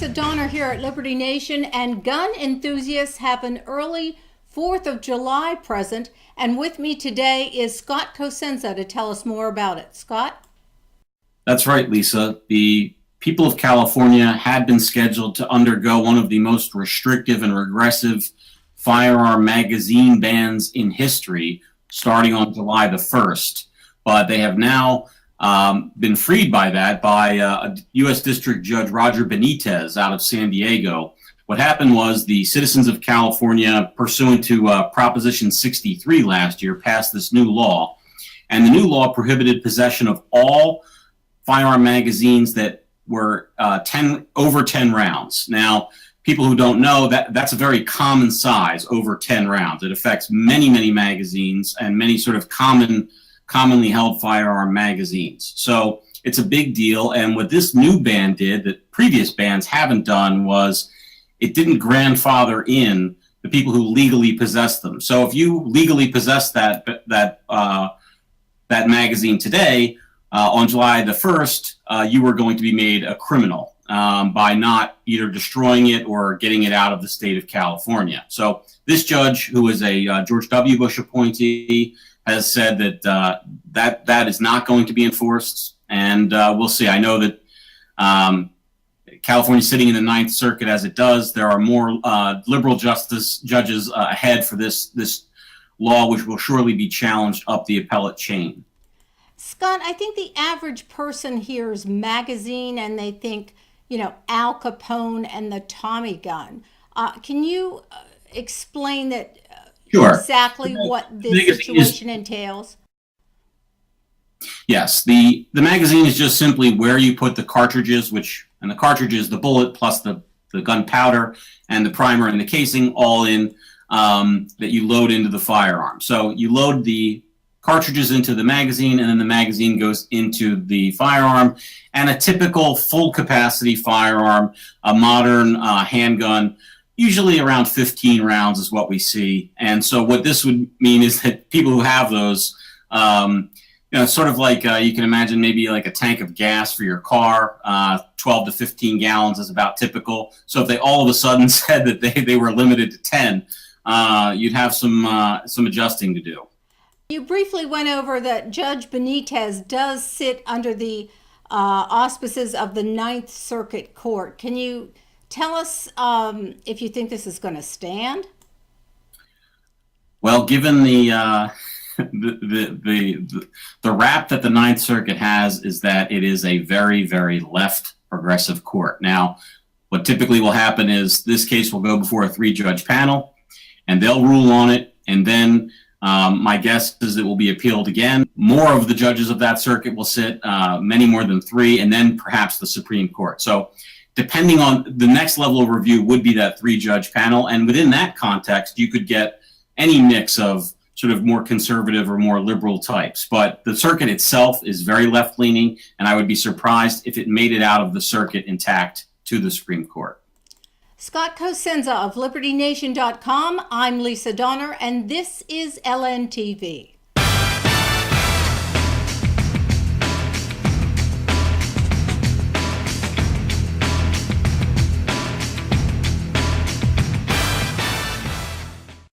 Lisa Donner here at Liberty Nation, and gun enthusiasts have an early 4th of July present, and with me today is Scott Cosenza to tell us more about it. Scott? That's right, Lisa. The people of California had been scheduled to undergo one of the most restrictive and regressive firearm magazine bans in history, starting on July the 1st. But they have now been freed by that by U.S. District Judge Roger Benitez out of San Diego. What happened was the citizens of California, pursuant to Proposition 63 last year, passed this new law. And the new law prohibited possession of all firearm magazines that were over 10 rounds. Now, people who don't know, that's a very common size, over 10 rounds. It affects many, many magazines and many sort of commonly held firearm magazines. So it's a big deal. And what this new ban did that previous bans haven't done was it didn't grandfather in the people who legally possess them. So if you legally possess that magazine today, on July the 1st, you were going to be made a criminal by not either destroying it or getting it out of the state of California. So this judge, who is a George W. Bush appointee, has said that that is not going to be enforced, and we'll see. I know that California sitting in the Ninth Circuit as it does, there are more liberal judges ahead for this law, which will surely be challenged up the appellate chain. Scott, I think the average person hears magazine and they think, Al Capone and the Tommy gun. Can you explain that Sure. exactly what this situation entails? Yes, the magazine is just simply where you put the cartridges, and the cartridge is the bullet plus the gunpowder and the primer and the casing all in that you load into the firearm. So you load the cartridges into the magazine, and then the magazine goes into the firearm. And a typical full capacity firearm, a modern handgun, usually around 15 rounds is what we see. And so what this would mean is that people who have those, sort of like you can imagine maybe like a tank of gas for your car, 12 to 15 gallons is about typical. So if they all of a sudden said that they were limited to 10, you'd have some adjusting to do. You briefly went over that Judge Benitez does sit under the auspices of the Ninth Circuit Court. Can you tell us if you think this is going to stand? Well, given the rap that the Ninth Circuit has is that it is a very, very left progressive court. Now, what typically will happen is this case will go before a 3-judge panel, and they'll rule on it, and then my guess is it will be appealed again. More of the judges of that circuit will sit, many more than 3, and then perhaps the Supreme Court. So depending on the next level of review would be that 3-judge panel. And within that context, you could get any mix of sort of more conservative or more liberal types. But the circuit itself is very left-leaning, and I would be surprised if it made it out of the circuit intact to the Supreme Court. Scott Cosenza of LibertyNation.com. I'm Lisa Donner, and this is LNTV.